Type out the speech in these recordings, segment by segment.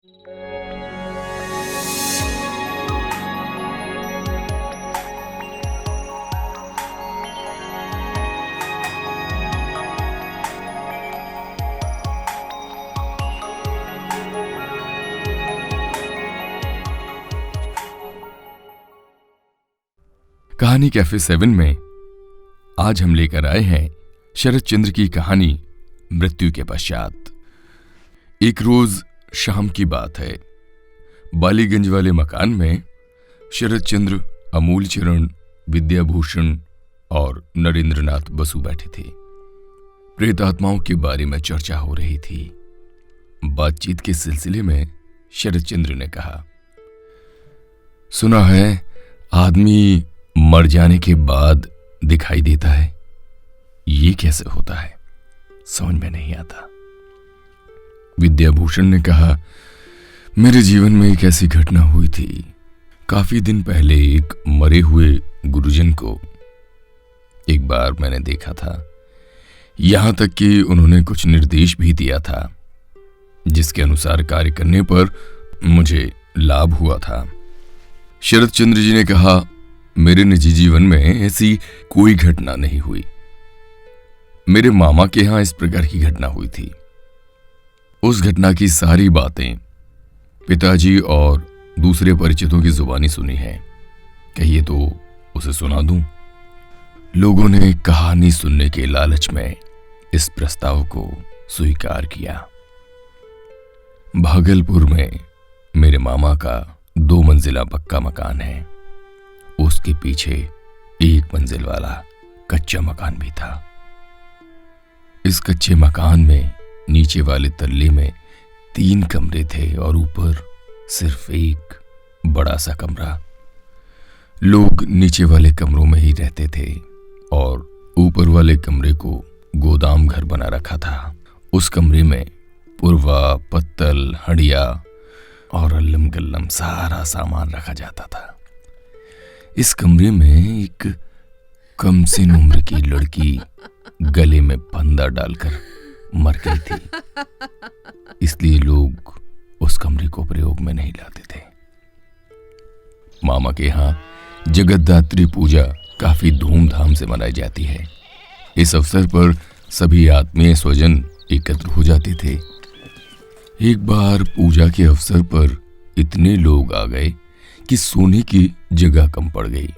कहानी कैफे 7 में आज हम लेकर आए हैं शरद चंद्र की कहानी मृत्यु के पश्चात। एक रोज शाम की बात है। बालीगंज वाले मकान में शरद चंद्र, अमूल चरण, विद्याभूषण और नरेंद्रनाथ बसु बैठे थे। प्रेत आत्माओं के बारे में चर्चा हो रही थी। बातचीत के सिलसिले में शरद चंद्र ने कहा, सुना है आदमी मर जाने के बाद दिखाई देता है। ये कैसे होता है, समझ में नहीं आता। विद्याभूषण ने कहा, मेरे जीवन में एक ऐसी घटना हुई थी। काफी दिन पहले एक मरे हुए गुरुजन को एक बार मैंने देखा था। यहां तक कि उन्होंने कुछ निर्देश भी दिया था जिसके अनुसार कार्य करने पर मुझे लाभ हुआ था। शरद चंद्र जी ने कहा, मेरे निजी जीवन में ऐसी कोई घटना नहीं हुई। मेरे मामा के यहां इस प्रकार की घटना हुई थी। उस घटना की सारी बातें पिताजी और दूसरे परिचितों की जुबानी सुनी है। कहिए तो उसे सुना दूं। लोगों ने कहानी सुनने के लालच में इस प्रस्ताव को स्वीकार किया। भागलपुर में मेरे मामा का 2 मंजिला पक्का मकान है। उसके पीछे 1 मंजिल वाला कच्चा मकान भी था। इस कच्चे मकान में नीचे वाले तल्ले में 3 कमरे थे और ऊपर सिर्फ एक बड़ा सा कमरा। लोग नीचे वाले कमरों में ही रहते थे और ऊपर वाले कमरे को गोदाम घर बना रखा था। उस कमरे में पुरवा, पत्तल, हंडिया और अल्लम गल्लम सारा सामान रखा जाता था। इस कमरे में एक कम से उम्र की लड़की गले में फंदा डालकर मर गई थी। इसलिए लोग उस कमरे को प्रयोग में नहीं लाते थे। मामा के यहां जगतदात्री पूजा काफी धूमधाम से मनाई जाती है। इस अवसर पर सभी आत्मीय स्वजन एकत्र हो जाते थे। एक बार पूजा के अवसर पर इतने लोग आ गए कि सोने की जगह कम पड़ गई।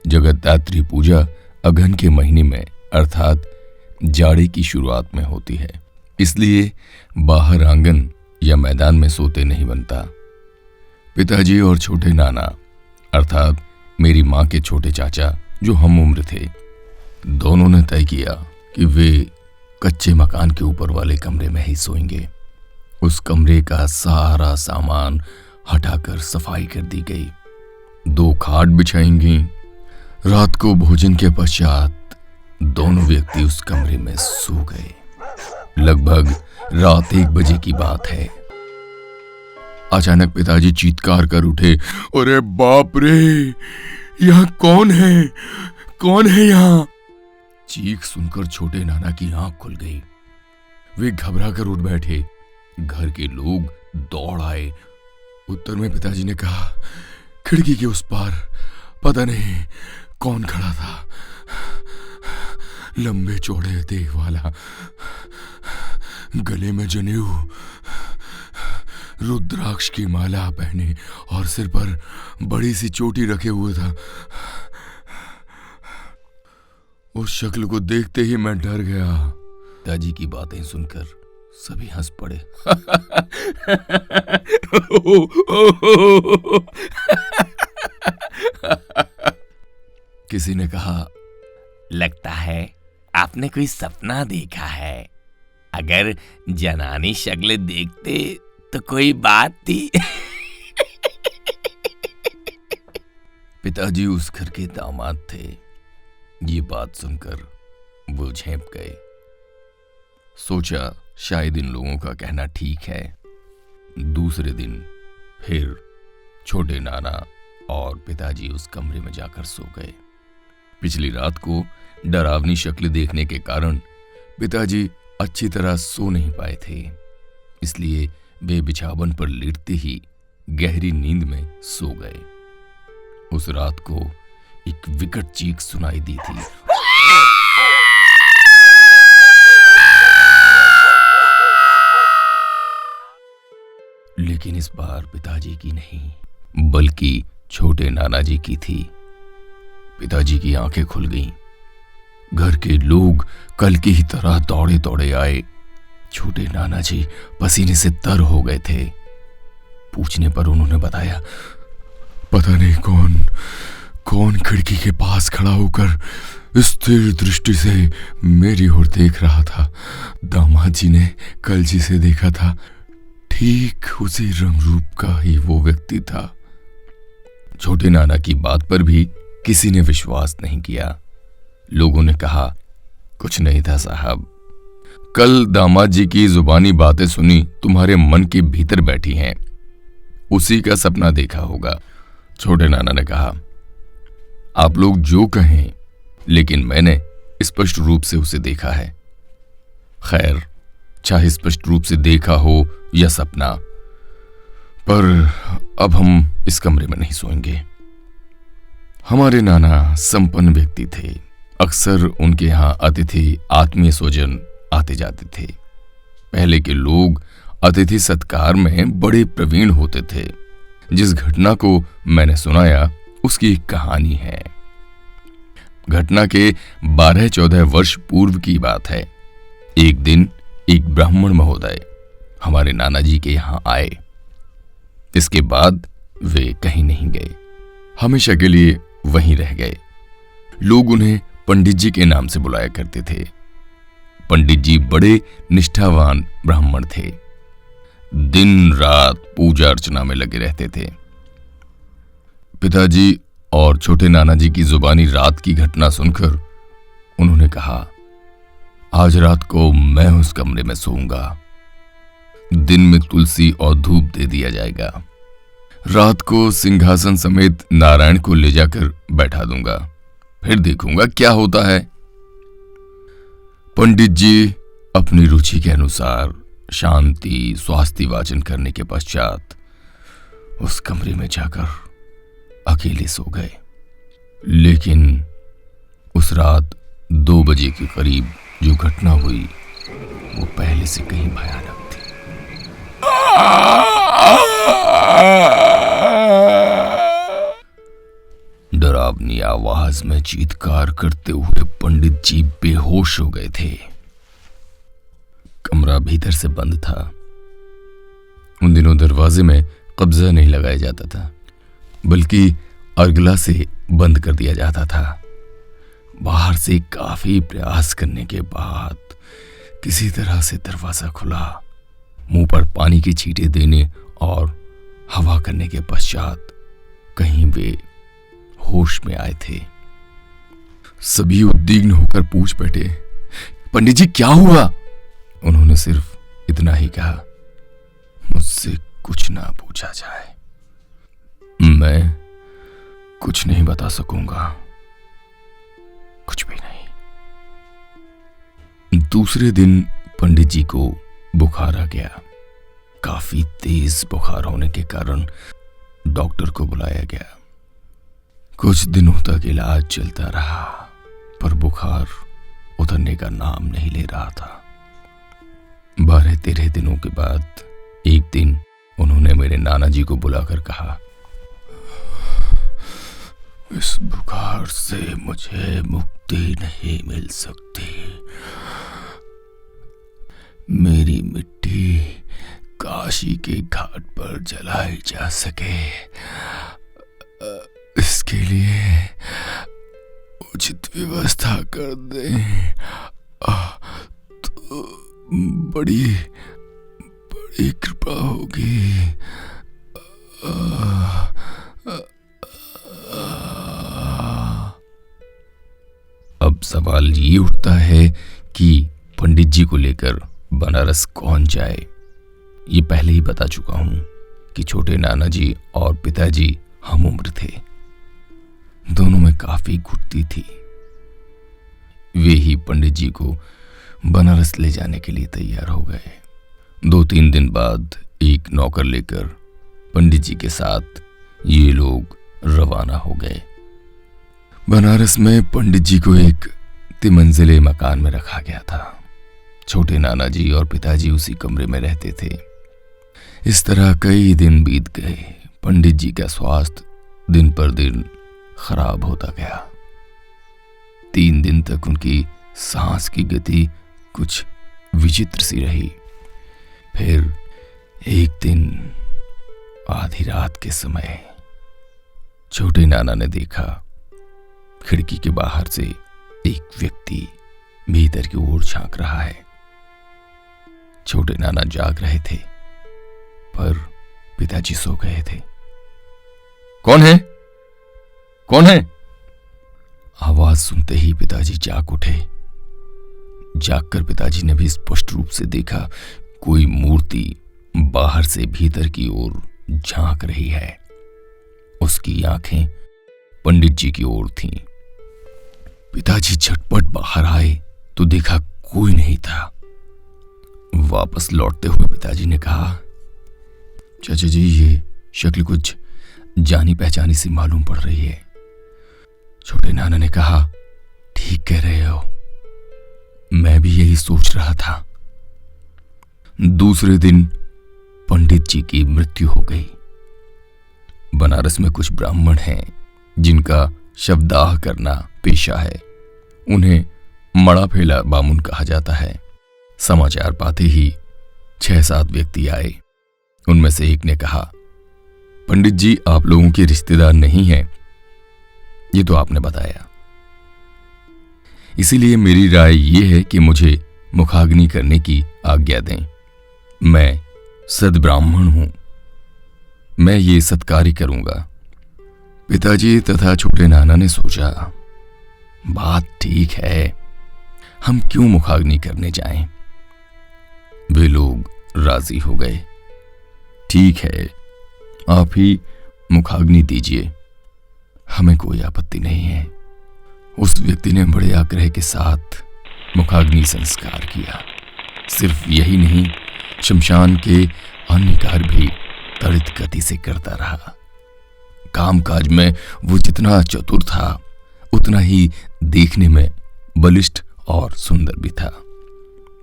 जगतदात्री पूजा अगहन के महीने में अर्थात जाड़े की शुरुआत में होती है। इसलिए बाहर आंगन या मैदान में सोते नहीं बनता। पिताजी और छोटे नाना अर्थात मेरी मां के छोटे चाचा जो हम उम्र थे, दोनों ने तय किया कि वे कच्चे मकान के ऊपर वाले कमरे में ही सोएंगे। उस कमरे का सारा सामान हटाकर सफाई कर दी गई। 2 खाट बिछाएंगी। रात को भोजन के पश्चात दोनों व्यक्ति उस कमरे में सो गए। लगभग रात 1 बजे की बात है। अचानक पिताजी चीत्कार कर उठे, अरे बाप रे, यहाँ कौन है? कौन है यहाँ? चीख सुनकर छोटे नाना की आंख खुल गई। वे घबरा कर उठ बैठे। घर के लोग दौड़ आए। उत्तर में पिताजी ने कहा, खिड़की के उस पार पता नहीं कौन खड़ा था। लंबे चौड़े देह वाला, गले में जनेऊ, रुद्राक्ष की माला पहने और सिर पर बड़ी सी चोटी रखे हुए था। उस शक्ल को देखते ही मैं डर गया। पिताजी की बातें सुनकर सभी हंस पड़े। किसी ने कहा, लगता है आपने कोई सपना देखा है। अगर जनानी शक्ल देखते तो कोई बात थी। पिताजी उस घर के दामाद थे। ये बात सुनकर वो झेंप गए। सोचा शायद इन लोगों का कहना ठीक है। दूसरे दिन फिर छोटे नाना और पिताजी उस कमरे में जाकर सो गए। पिछली रात को डरावनी शक्ल देखने के कारण पिताजी अच्छी तरह सो नहीं पाए थे। इसलिए वे बिछावन पर लेटते ही गहरी नींद में सो गए। उस रात को एक विकट चीख सुनाई दी थी। लेकिन इस बार पिताजी की नहीं, बल्कि छोटे नाना जी की थी। पिताजी की आंखें खुल गईं। घर के लोग कल की ही तरह दौड़े दौड़े आए। छोटे नाना जी पसीने से तर हो गए थे। पूछने पर उन्होंने बताया, पता नहीं कौन खिड़की के पास खड़ा होकर स्थिर दृष्टि से मेरी ओर देख रहा था। दामाद जी ने कल जिसे देखा था, ठीक उसी रंग रूप का ही वो व्यक्ति था। छोटे नाना की बात पर भी किसी ने विश्वास नहीं किया। लोगों ने कहा, कुछ नहीं था साहब, कल दामाद जी की जुबानी बातें सुनी तुम्हारे मन के भीतर बैठी हैं, उसी का सपना देखा होगा। छोटे नाना ने कहा, आप लोग जो कहें, लेकिन मैंने स्पष्ट रूप से उसे देखा है। खैर, चाहे स्पष्ट रूप से देखा हो या सपना, पर अब हम इस कमरे में नहीं सोएंगे। हमारे नाना संपन्न व्यक्ति थे। अक्सर उनके यहां अतिथि आत्मीय स्वजन आते जाते थे। पहले के लोग अतिथि सत्कार में बड़े प्रवीण होते थे। जिस घटना को मैंने सुनाया उसकी एक कहानी है। घटना के 12-14 वर्ष पूर्व की बात है। एक दिन एक ब्राह्मण महोदय हमारे नाना जी के यहां आए। इसके बाद वे कहीं नहीं गए, हमेशा के लिए वहीं रह गए। लोग उन्हें पंडित जी के नाम से बुलाया करते थे। पंडित जी बड़े निष्ठावान ब्राह्मण थे। दिन रात पूजा अर्चना में लगे रहते थे। पिताजी और छोटे नाना जी की जुबानी रात की घटना सुनकर उन्होंने कहा, आज रात को मैं उस कमरे में सोऊंगा। दिन में तुलसी और धूप दे दिया जाएगा। रात को सिंहासन समेत नारायण को ले जाकर बैठा दूंगा, फिर देखूंगा क्या होता है। पंडित जी अपनी रुचि के अनुसार शांति स्वास्थ्य वाचन करने के पश्चात उस कमरे में जाकर अकेले सो गए। लेकिन उस रात 2 बजे के करीब जो घटना हुई वो पहले से कहीं भयानक थी। डरावनी आवाज में चीत्कार करते हुए पंडित जी बेहोश हो गए थे। कमरा भीतर से बंद था। उन दिनों दरवाजे में कब्जा नहीं लगाया जाता था, बल्कि अर्गला से बंद कर दिया जाता था। बाहर से काफी प्रयास करने के बाद किसी तरह से दरवाजा खुला। मुंह पर पानी की छींटे देने और हवा करने के पश्चात कहीं वे होश में आए थे। सभी उद्विग्न होकर पूछ बैठे, पंडित जी क्या हुआ? उन्होंने सिर्फ इतना ही कहा, मुझसे कुछ ना पूछा जाए, मैं कुछ नहीं बता सकूंगा, कुछ भी नहीं। दूसरे दिन पंडित जी को बुखार आ गया। काफी तेज बुखार होने के कारण डॉक्टर को बुलाया गया। कुछ दिनों तक इलाज चलता रहा, पर बुखार उतरने का नाम नहीं ले रहा था। 12-13 दिनों के बाद एक दिन उन्होंने मेरे नाना जी को बुलाकर कहा, इस बुखार से मुझे मुक्ति नहीं मिल सकती। मेरी मिट्टी काशी के घाट पर जलाई जा सके, इसके लिए उचित व्यवस्था कर दें तो बड़ी कृपा होगी। अब सवाल ये उठता है कि पंडित जी को लेकर बनारस कौन जाए। ये पहले ही बता चुका हूं कि छोटे नाना जी और पिताजी हम उम्र थे। दोनों में काफी घुटती थी। वे ही पंडित जी को बनारस ले जाने के लिए तैयार हो गए। 2-3 दिन बाद एक नौकर लेकर पंडित जी के साथ ये लोग रवाना हो गए। बनारस में पंडित जी को एक तिमंजिले मकान में रखा गया था। छोटे नाना जी और पिताजी उसी कमरे में रहते थे। इस तरह कई दिन बीत गए। पंडित जी का स्वास्थ्य दिन पर दिन खराब होता गया। 3 दिन तक उनकी सांस की गति कुछ विचित्र सी रही। फिर एक दिन आधी रात के समय छोटे नाना ने देखा खिड़की के बाहर से एक व्यक्ति भीतर की ओर झांक रहा है। छोटे नाना जाग रहे थे पर पिताजी सो गए थे। कौन है? कौन है? आवाज सुनते ही पिताजी जाग उठे। जागकर पिताजी ने भी स्पष्ट रूप से देखा कोई मूर्ति बाहर से भीतर की ओर झांक रही है। उसकी आंखें पंडित जी की ओर थीं। पिताजी झटपट बाहर आए तो देखा कोई नहीं था। वापस लौटते हुए पिताजी ने कहा, चाचा जी, ये शक्ल कुछ जानी पहचानी सी मालूम पड़ रही है। छोटे नाना ने कहा, ठीक कह रहे हो, मैं भी यही सोच रहा था। दूसरे दिन पंडित जी की मृत्यु हो गई। बनारस में कुछ ब्राह्मण हैं जिनका शवदाह करना पेशा है। उन्हें मड़ा फेला बामुन कहा जाता है। समाचार पाते ही 6-7 व्यक्ति आए। उनमें से एक ने कहा, पंडित जी आप लोगों के रिश्तेदार नहीं हैं, ये तो आपने बताया। इसीलिए मेरी राय ये है कि मुझे मुखाग्नि करने की आज्ञा दें। मैं सद्ब्राह्मण हूं, मैं ये सत्कार्य करूंगा। पिताजी तथा छोटे नाना ने सोचा, बात ठीक है, हम क्यों मुखाग्नि करने जाएं? वे लोग राजी हो गए। ठीक है, आप ही मुखाग्नि दीजिए, हमें कोई आपत्ति नहीं है। उस व्यक्ति ने बड़े आग्रह के साथ मुखाग्नि संस्कार किया। सिर्फ यही नहीं, शमशान के अन्य कार्य भी त्वरित गति से करता रहा। कामकाज में वो जितना चतुर था उतना ही देखने में बलिष्ठ और सुंदर भी था।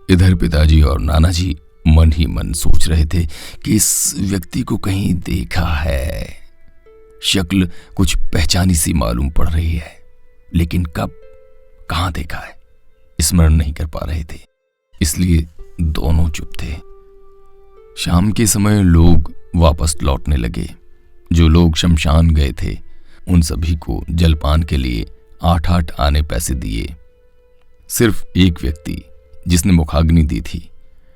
इधर पिताजी और नाना जी मन ही मन सोच रहे थे कि इस व्यक्ति को कहीं देखा है। शक्ल कुछ पहचानी सी मालूम पड़ रही है, लेकिन कब, कहां देखा है स्मरण नहीं कर पा रहे थे। इसलिए दोनों चुप थे। शाम के समय लोग वापस लौटने लगे। जो लोग शमशान गए थे उन सभी को जलपान के लिए 8-8 आने पैसे दिए। सिर्फ एक व्यक्ति जिसने मुखाग्नि दी थी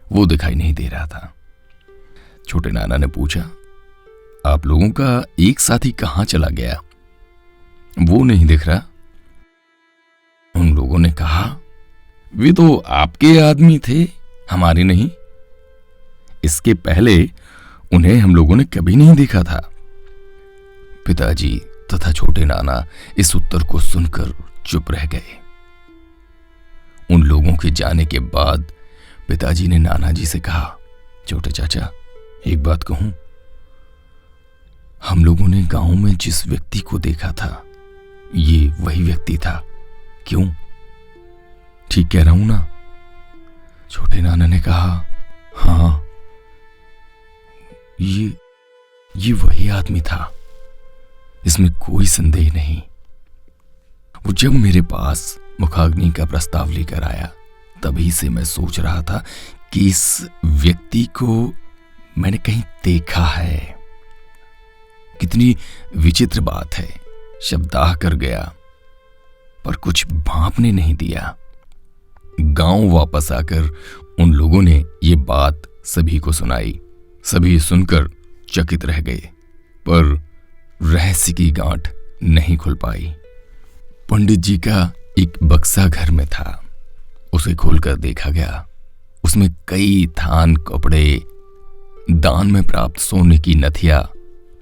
वो दिखाई नहीं दे रहा था। छोटे नाना ने पूछा, आप लोगों का एक साथी कहां चला गया? वो नहीं दिख रहा। उन लोगों ने कहा, वे तो आपके आदमी थे, हमारे नहीं। इसके पहले उन्हें हम लोगों ने कभी नहीं देखा था। पिताजी तथा छोटे नाना इस उत्तर को सुनकर चुप रह गए। उन लोगों के जाने के बाद पिताजी ने नाना जी से कहा, छोटे चाचा, एक बात कहूं, हम लोगों ने गांव में जिस व्यक्ति को देखा था ये वही व्यक्ति था, क्यों? ठीक कह रहा हूं ना? छोटे नाना ने कहा, हाँ, ये वही आदमी था, इसमें कोई संदेह नहीं। वो जब मेरे पास मुखाग्नि का प्रस्ताव लेकर आया तभी से मैं सोच रहा था कि इस व्यक्ति को मैंने कहीं देखा है। कितनी विचित्र बात है, शवदाह कर गया पर कुछ भांपने नहीं दिया। गांव वापस आकर उन लोगों ने ये बात सभी को सुनाई। सभी सुनकर चकित रह गए, पर रहस्य की गांठ नहीं खुल पाई। पंडित जी का एक बक्सा घर में था, उसे खोलकर देखा गया। उसमें कई थान कपड़े, दान में प्राप्त सोने की नथिया,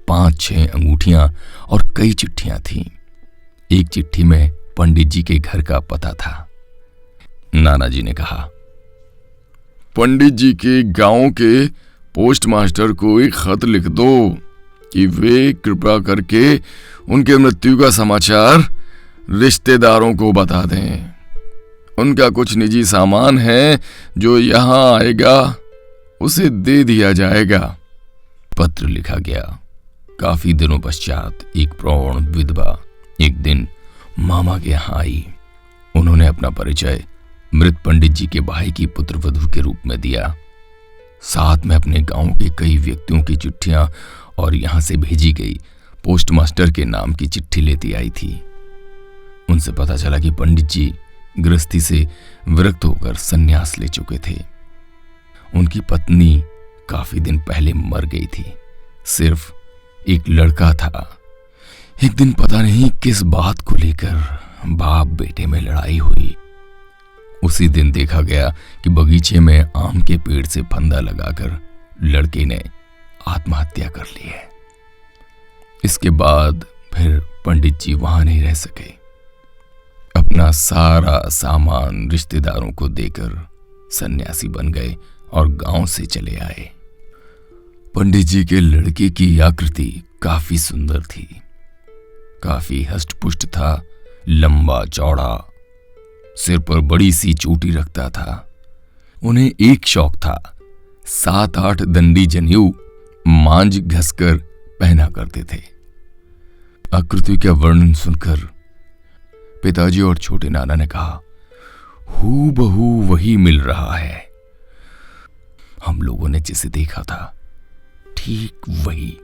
5-6 अंगूठियां और कई चिट्ठियां थीं। एक चिट्ठी में पंडित जी के घर का पता था। नाना जी ने कहा, पंडित जी के गांव के पोस्ट मास्टर को एक खत लिख दो कि वे कृपा करके उनके मृत्यु का समाचार रिश्तेदारों को बता दें। उनका कुछ निजी सामान है जो यहां आएगा, उसे दे दिया जाएगा। पत्र लिखा गया। काफी दिनों पश्चात एक प्रौढ़ विधवा एक दिन मामा के यहां आई। उन्होंने अपना परिचय मृत पंडित जी के भाई की पुत्रवधू के रूप में दिया। साथ में अपने गांव के कई व्यक्तियों की चिट्ठियां और यहां से भेजी गई पोस्ट मास्टर के नाम की चिट्ठी लेती आई थी। उनसे पता चला कि पंडित जी गृहस्थी से विरक्त होकर संन्यास ले चुके थे। उनकी पत्नी काफी दिन पहले मर गई थी। सिर्फ एक लड़का था। एक दिन पता नहीं किस बात को लेकर बाप बेटे में लड़ाई हुई। उसी दिन देखा गया कि बगीचे में आम के पेड़ से फंदा लगाकर लड़के ने आत्महत्या कर ली है। इसके बाद फिर पंडित जी वहां नहीं रह सके। अपना सारा सामान रिश्तेदारों को देकर सन्यासी बन गए और गांव से चले आए। पंडित जी के लड़के की आकृति काफी सुंदर थी। काफी हष्टपुष्ट था, लंबा चौड़ा, सिर पर बड़ी सी चोटी रखता था। उन्हें एक शौक था, 7-8 दंडी जनेऊ मांझ घसकर पहना करते थे। आकृति का वर्णन सुनकर पिताजी और छोटे नाना ने कहा, हूबहू वही मिल रहा है। हम लोगों ने जिसे देखा था ठीक वही।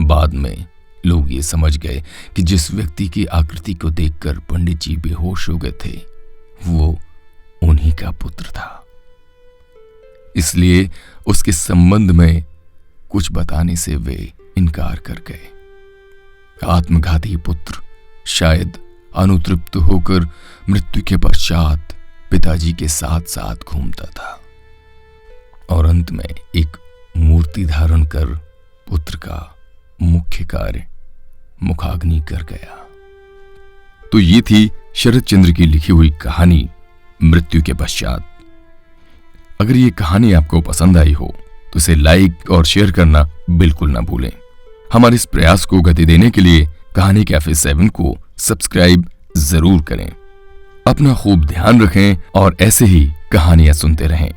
बाद में लोग ये समझ गए कि जिस व्यक्ति की आकृति को देखकर पंडित जी बेहोश हो गए थे वो उन्हीं का पुत्र था। इसलिए उसके संबंध में कुछ बताने से वे इनकार कर गए। आत्मघाती पुत्र शायद अनुतृप्त होकर मृत्यु के पश्चात पिताजी के साथ साथ घूमता था और अंत में एक मूर्ति धारण कर पुत्र का मुख्य कार्य मुखाग्नि कर गया। तो ये थी शरद चंद्र की लिखी हुई कहानी मृत्यु के पश्चात। अगर ये कहानी आपको पसंद आई हो तो इसे लाइक और शेयर करना बिल्कुल ना भूलें। हमारे इस प्रयास को गति देने के लिए कहानी कैफे 7 को सब्सक्राइब जरूर करें। अपना खूब ध्यान रखें और ऐसे ही कहानियां सुनते रहें।